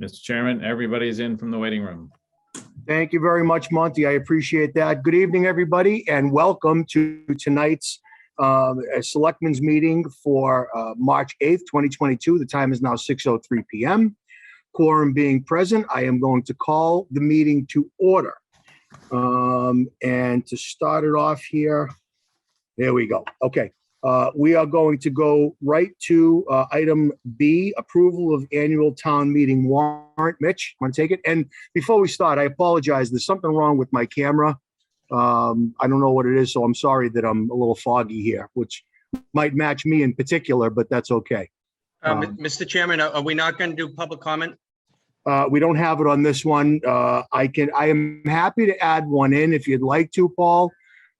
Mr. Chairman, everybody's in from the waiting room. Thank you very much, Monty. I appreciate that. Good evening, everybody, and welcome to tonight's Selectmen's meeting for March 8th, 2022. The time is now 6:03 p.m. Quorum being present, I am going to call the meeting to order. And to start it off here, there we go. Okay. We are going to go right to item B, approval of annual town meeting warrant. Mitch, want to take it? And before we start, I apologize. There's something wrong with my camera. I don't know what it is, so I'm sorry that I'm a little foggy here, which might match me in particular, but that's okay. Mr. Chairman, are we not going to do public comment? We don't have it on this one. I am happy to add one in if you'd like to, Paul.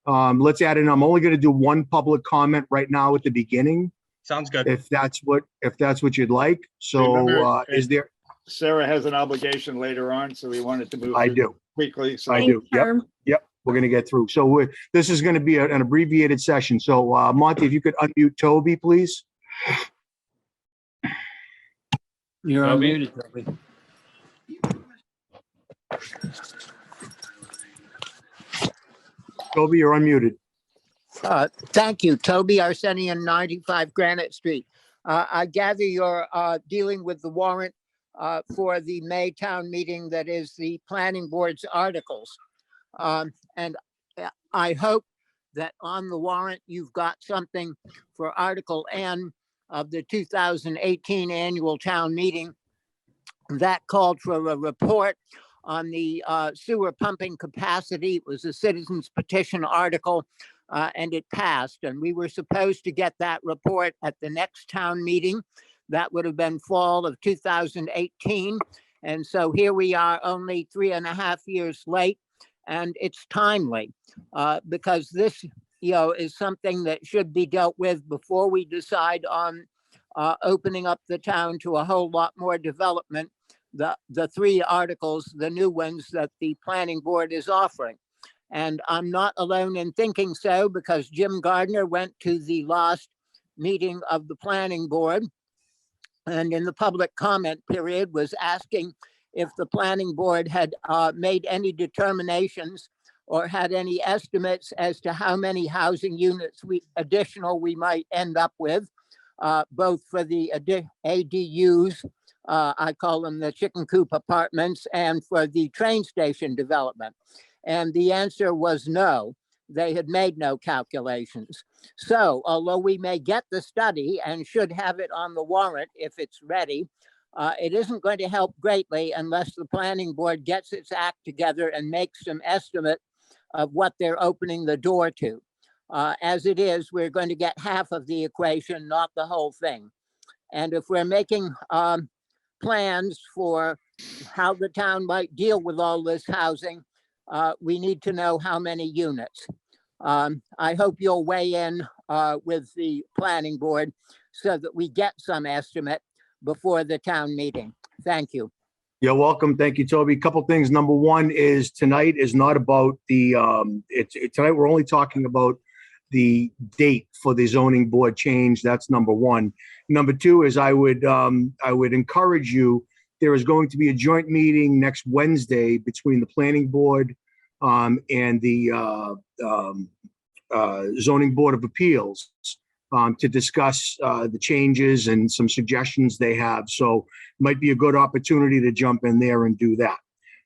Let's add in. I'm only going to do one public comment right now at the beginning. Sounds good. If that's what you'd like. So is there? Sarah has an obligation later on, so we wanted to move. I do. Quickly. So I do. Yep. We're going to get through. So this is going to be an abbreviated session. So Monty, if you could unmute Toby, please. You're unmuted, Toby. Toby, you're unmuted. Thank you, Toby Arsenian, 95 Granite Street. I gather you're dealing with the warrant for the May town meeting that is the planning board's articles. And I hope that on the warrant, you've got something for Article N of the 2018 annual town meeting that called for a report on the sewer pumping capacity. It was a citizen's petition article and it passed. And we were supposed to get that report at the next town meeting. That would have been fall of 2018. And so here we are only 3.5 years late, and it's timely because this, is something that should be dealt with before we decide on opening up the town to a whole lot more development. The three articles, the new ones that the planning board is offering. And I'm not alone in thinking so, because Jim Gardner went to the last meeting of the planning board and in the public comment period was asking if the planning board had made any determinations or had any estimates as to how many housing units additional we might end up with, both for the ADUs, I call them the chicken coop apartments, and for the train station development. And the answer was no. They had made no calculations. So although we may get the study and should have it on the warrant if it's ready, it isn't going to help greatly unless the planning board gets its act together and makes some estimate of what they're opening the door to. As it is, we're going to get half of the equation, not the whole thing. And if we're making plans for how the town might deal with all this housing, we need to know how many units. I hope you'll weigh in with the planning board so that we get some estimate before the town meeting. Thank you. You're welcome. Thank you, Toby. A couple things. Number one is tonight is not about the, tonight we're only talking about the date for the zoning board change. That's number one. Number two is I would encourage you, there is going to be a joint meeting next Wednesday between the planning board and the zoning board of appeals to discuss the changes and some suggestions they have. So might be a good opportunity to jump in there and do that.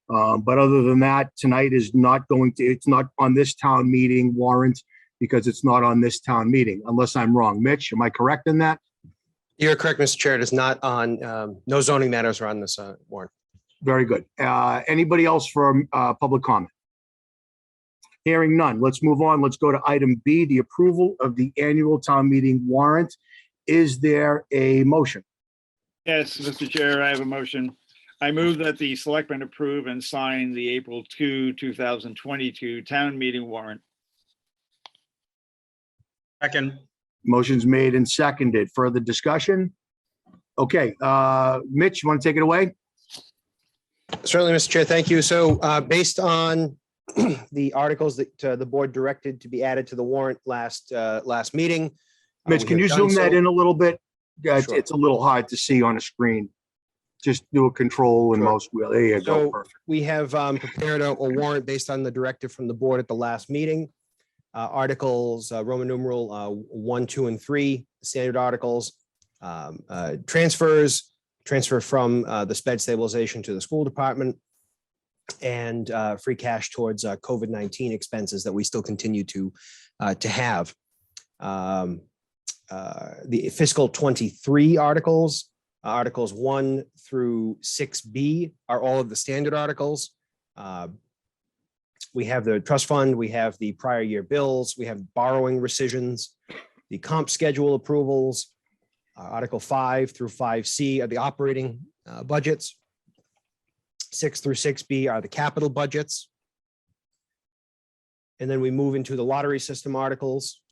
But other than that, tonight is not going to, it's not on this town meeting warrant because it's not on this town meeting, unless I'm wrong. Mitch, am I correct in that? You're correct, Mr. Chair. It is not on, no zoning matters are on this warrant. Very good. Anybody else for public comment? Hearing none. Let's move on. Let's go to item B, the approval of the annual town meeting warrant. Is there a motion? Yes, Mr. Chair, I have a motion. I move that the selectmen approve and sign the April 2, 2022 town meeting warrant. Second. Motion's made and seconded. Further discussion? Okay, Mitch, you want to take it away? Certainly, Mr. Chair. Thank you. So based on the articles that the board directed to be added to the warrant last meeting. Mitch, can you zoom that in a little bit? Sure. It's a little hard to see on a screen. just do a control and Sure. most will. There you go. So Perfect. we have prepared a warrant based on the directive from the board at the last meeting. Articles, Roman numeral 1, 2, and 3, standard articles. Transfer from the sped stabilization to the school department. And free cash towards COVID-19 expenses that we still continue to have. The fiscal 23 articles, Articles 1 through 6B are all of the standard articles. We have the trust fund, we have the prior year bills, we have borrowing rescissions, the comp schedule approvals. Article 5 through 5C are the operating budgets. 6 through 6B are the capital budgets. And then we move into the lottery system articles.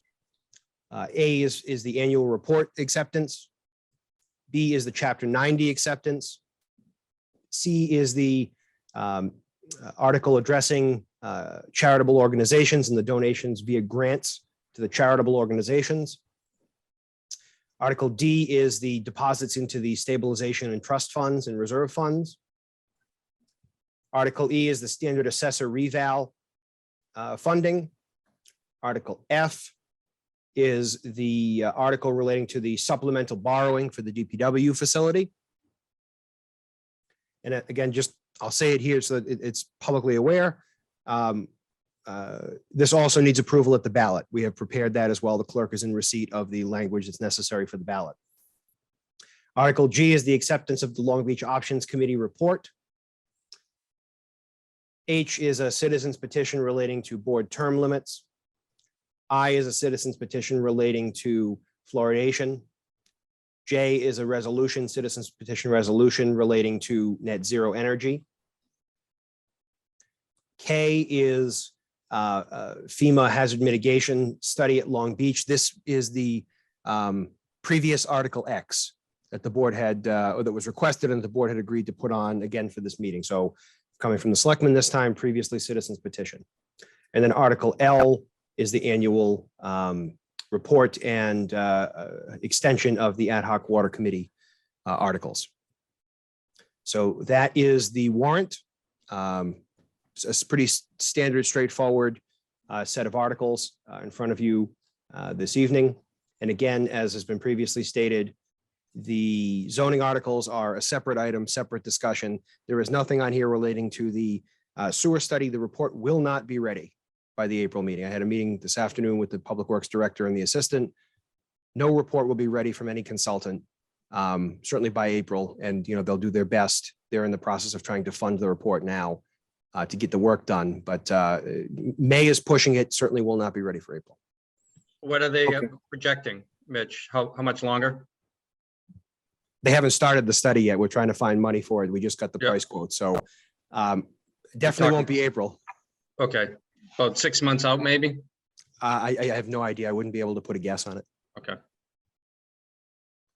A is the annual report acceptance. B is the Chapter 90 acceptance. C is the article addressing charitable organizations and the donations via grants to the charitable organizations. Article D is the deposits into the stabilization and trust funds and reserve funds. Article E is the standard assessor reval funding. Article F is the article relating to the supplemental borrowing for the DPW facility. And again, just I'll say it here so that it's publicly aware. This also needs approval at the ballot. We have prepared that as well. The clerk is in receipt of the language that's necessary for the ballot. Article G is the acceptance of the Long Beach Options Committee report. H is a citizen's petition relating to board term limits. I is a citizen's petition relating to fluoridation. J is a resolution, citizen's petition resolution relating to net zero energy. K is FEMA hazard mitigation study at Long Beach. This is the previous Article X that the board had, or that was requested and the board had agreed to put on again for this meeting. So coming from the selectmen this time, previously citizens petition. And then Article L is the annual report and extension of the ad hoc water committee articles. So that is the warrant. It's a pretty standard, straightforward set of articles in front of you this evening. And again, as has been previously stated, the zoning articles are a separate item, separate discussion. There is nothing on here relating to the sewer study. The report will not be ready by the April meeting. I had a meeting this afternoon with the Public Works Director and the Assistant. No report will be ready from any consultant, certainly by April. And, you know, they'll do their best. They're in the process of trying to fund the report now to get the work done. But May is pushing it, certainly will not be ready for April. What are they Okay. projecting, Mitch? How much longer? They haven't started the study yet. We're trying to find money for it. We just got the Yep. price quote. So definitely won't be April. Okay, about 6 months out, maybe? I have no idea. I wouldn't be able to put a guess on it. Okay.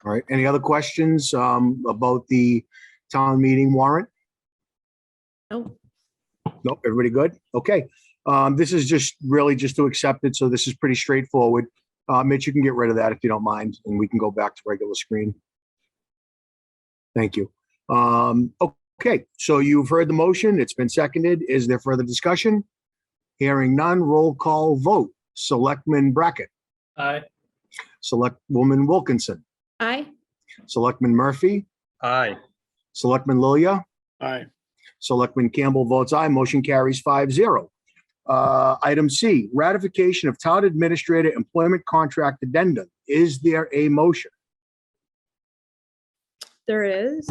All right. Any other questions about the town meeting warrant? No. Nope. Everybody good? Okay. This is just really just to accept it. So this is pretty straightforward. Mitch, you can get rid of that if you don't mind, and we can go back to regular screen. Thank you. Okay, so you've heard the motion. It's been seconded. Is there further discussion? Hearing none, roll call vote. Selectman Brackett, Aye. Selectwoman Wilkinson, Aye. Selectman Murphy, Aye. Selectman Lilia, Aye. Selectman Campbell votes aye. Motion carries 5-0. Item C, ratification of town administrator employment contract addendum. Is there a motion? There is.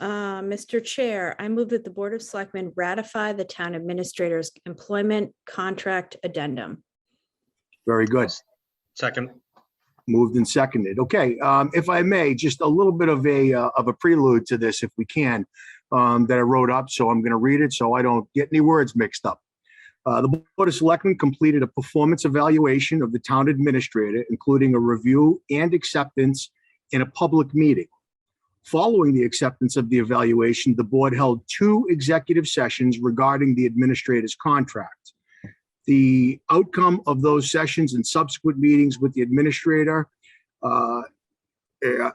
Mr. Chair, I move that the Board of Selectmen ratify the town administrator's employment contract addendum. Very good. Second. Moved and seconded. Okay, if I may, just a little bit of a prelude to this, if we can, that I wrote up. So I'm going to read it so I don't get any words mixed up. The Board of Selectmen completed a performance evaluation of the town administrator, including a review and acceptance in a public meeting. Following the acceptance of the evaluation, the board held 2 executive sessions regarding the administrator's contract. The outcome of those sessions and subsequent meetings with the administrator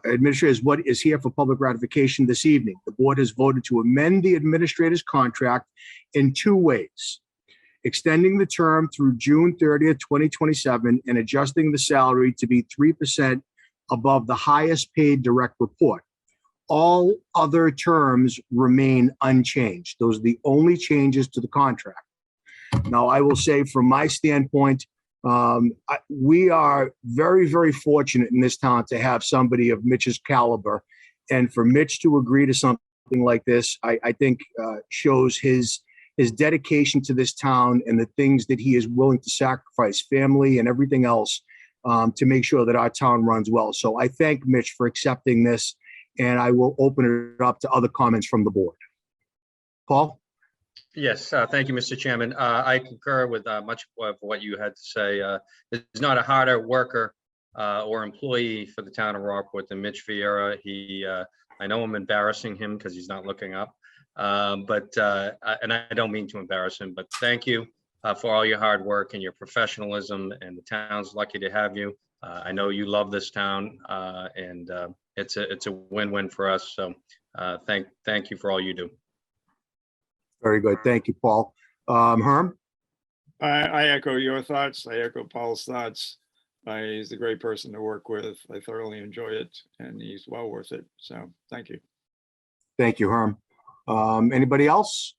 Administrator, is what is here for public ratification this evening. The board has voted to amend the administrator's contract in two ways: extending the term through June 30th, 2027, and adjusting the salary to be 3% above the highest paid direct report. All other terms remain unchanged. Those are the only changes to the contract. Now, I will say from my standpoint, we are very, very fortunate in this town to have somebody of Mitch's caliber. And for Mitch to agree to something like this, I think shows his dedication to this town and the things that he is willing to sacrifice, family and everything else, to make sure that our town runs well. So I thank Mitch for accepting this, and I will open it up to other comments from the board. Paul? Yes, thank you, Mr. Chairman. I concur with much of what you had to say. There's not a harder worker or employee for the town of Rockport than Mitch Vieira. I know I'm embarrassing him because he's not looking up, and I don't mean to embarrass him, but thank you for all your hard work and your professionalism, and the town's lucky to have you. I know you love this town, and it's a win-win for us. So thank you for all you do. Very good. Thank you, Paul. Herm? I echo your thoughts. I echo Paul's thoughts. He's a great person to work with. I thoroughly enjoy it, and he's well worth it. So thank you. Thank you, Herm. Anybody else?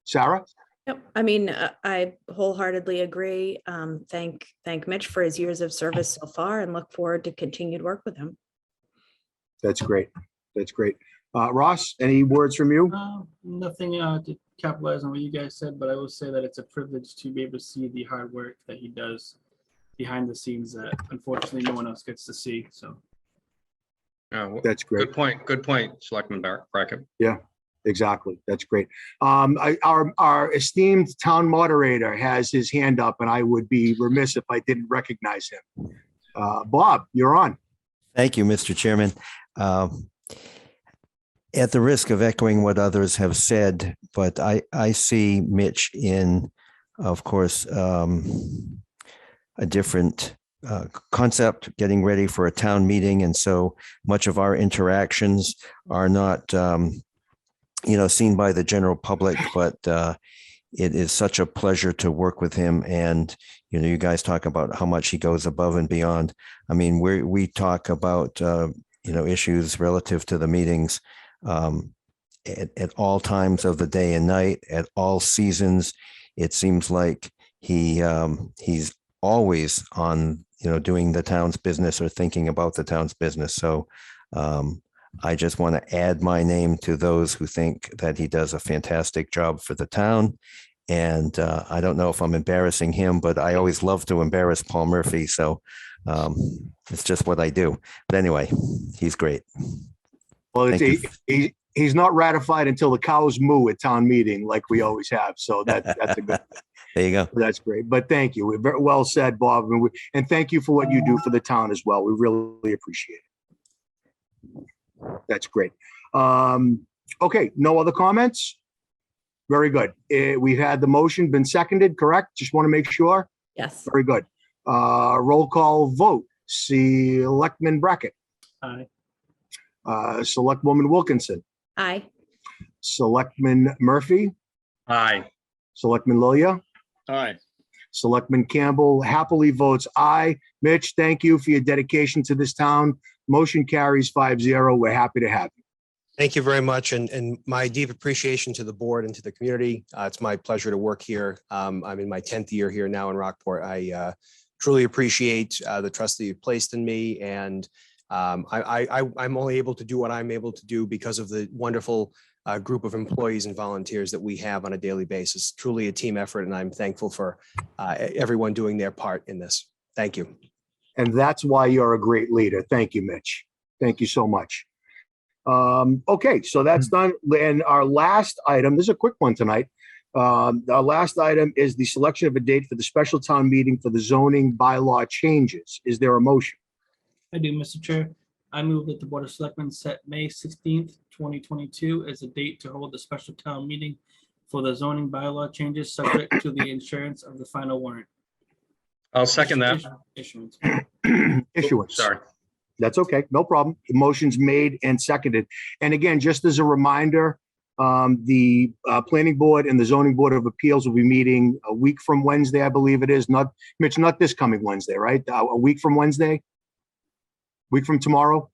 Sarah? Yep, I mean, I wholeheartedly agree. Thank Mitch for his years of service so far, and look forward to continued work with him. That's great. That's great. Ross, any words from you? Nothing to capitalize on what you guys said, but I will say that it's a privilege to be able to see the hard work that he does behind the scenes that unfortunately no one else gets to see. So that's great. Good point, Selectman Brackett. Yeah, exactly. That's great. Our esteemed town moderator has his hand up, and I would be remiss if I didn't recognize him. Bob, you're on. Thank you, Mr. Chairman. At the risk of echoing what others have said, but I see Mitch in, of course, a different concept, getting ready for a town meeting. And so much of our interactions are not, seen by the general public, but it is such a pleasure to work with him. And, you guys talk about how much he goes above and beyond. I mean, we talk about, issues relative to the meetings at all times of the day and night, at all seasons. It seems like he's always on, doing the town's business or thinking about the town's business. So I just want to add my name to those who think that he does a fantastic job for the town. And I don't know if I'm embarrassing him, but I always love to embarrass Paul Murphy. So it's just what I do. But anyway, he's great. Well, he's not ratified until the cows moo at town meeting, like we always have. So that's a good. There you go. That's great. But thank you. Very well said, Bob. And thank you for what you do for the town as well. We really appreciate it. That's great. Okay. No other comments? Very good. We've had the motion been seconded, correct? Just want to make sure. Yes. Very good. Roll call vote. Selectman Brackett. Aye. Selectwoman Wilkinson. Aye. Selectman Murphy. Aye. Selectman Lilia. Aye. Selectman Campbell happily votes aye. Mitch, thank you for your dedication to this town. Motion carries 5-0. We're happy to have you. Thank you very much. And my deep appreciation to the board and to the community. It's my pleasure to work here. I'm in my 10th year here now in Rockport. I truly appreciate the trust that you've placed in me. And I'm only able to do what I'm able to do because of the wonderful group of employees and volunteers that we have on a daily basis. Truly a team effort, and I'm thankful for everyone doing their part in this. Thank you. And that's why you're a great leader. Thank you, Mitch. Thank you so much. Okay, so that's done. And our last item, this is a quick one tonight. Our last item is the selection of a date for the special town meeting for the zoning bylaw changes. Is there a motion? I do, Mr. Chair. I move that the Board of Selectmen set May 16th, 2022 as a date to hold the special town meeting for the zoning bylaw changes subject to the insurance of the final warrant. I'll second that. Issuance. Issuance. Sorry. That's okay. No problem. The motion's made and seconded. And again, just as a reminder, the planning board and the zoning board of appeals will be meeting a week from Wednesday, I believe it is. Not, Mitch, not this coming Wednesday, right? A week from Wednesday? Week from tomorrow?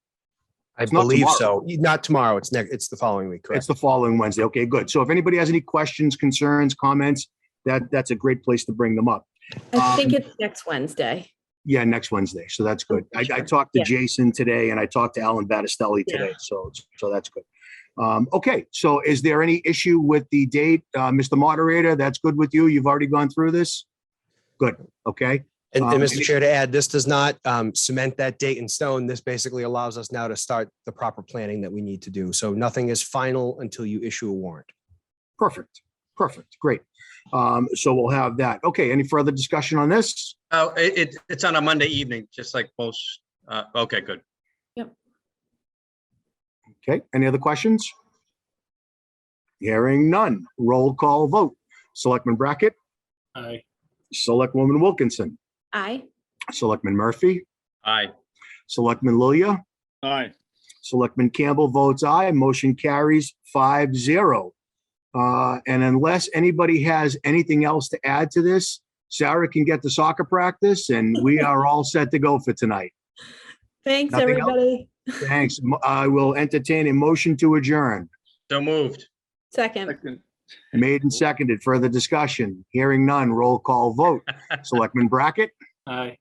I It's not believe tomorrow. so. Not tomorrow. It's the following week, It's correct? the following Wednesday. Okay, good. So if anybody has any questions, concerns, comments, that's a great place to bring them up. I think Um, it's next Wednesday. Yeah, next Wednesday. So that's good. I Sure. talked to Yeah. Jason today and I talked to Alan Battistelli Yeah. today. So that's good. Okay, so is there any issue with the date? Mr. Moderator, that's good with you? You've already gone through this? Good, okay. And Um, Mr. Chair, to add, this does not cement that date in stone. This basically allows us now to start the proper planning that we need to do. So nothing is final until you issue a warrant. Perfect, great. So we'll have that. Okay, any further discussion on this? Oh, it's on a Monday evening, just like most, okay, good. Okay, any other questions? Hearing none. Roll call vote. Selectman Brackett, Aye. Selectwoman Wilkinson, Aye. Selectman Murphy, Aye. Selectman Lilia, Aye. Selectman Campbell votes aye. Motion carries 5-0. And unless anybody has anything else to add to this, Sarah can get to soccer practice and we are all set to go for tonight. Thanks, Nothing else? everybody. Thanks. I will entertain a motion to adjourn. So moved. Second. Second. Made and seconded. Further discussion. Hearing none. Roll call vote. Selectman Brackett, Aye.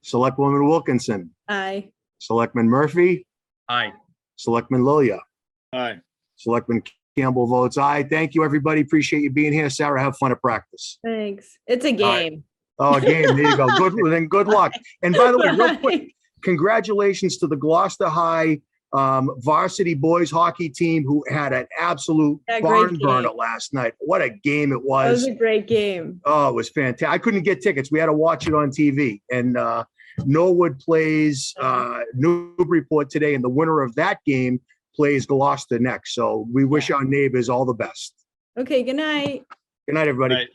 Selectwoman Wilkinson, Aye. Selectman Murphy, Aye. Selectman Lilia, Aye. Selectman Campbell votes aye. Thank you, everybody. Appreciate you being here. Sarah, have fun at practice. Thanks. It's a right. game. Oh, game. There you go. Good. Then good luck. And by the way, real quick, congratulations to the Gloucester High varsity boys hockey team who had an absolute Yeah, great barn game. burner last night. What a game it That was was. a great game. Oh, it was fantastic. I couldn't get tickets. We had to watch it on TV. And Norwood plays Newburyport today, and the winner of that game plays Gloucester next. So we wish our neighbors all the best. Okay, good night. Good night, everybody. Aye.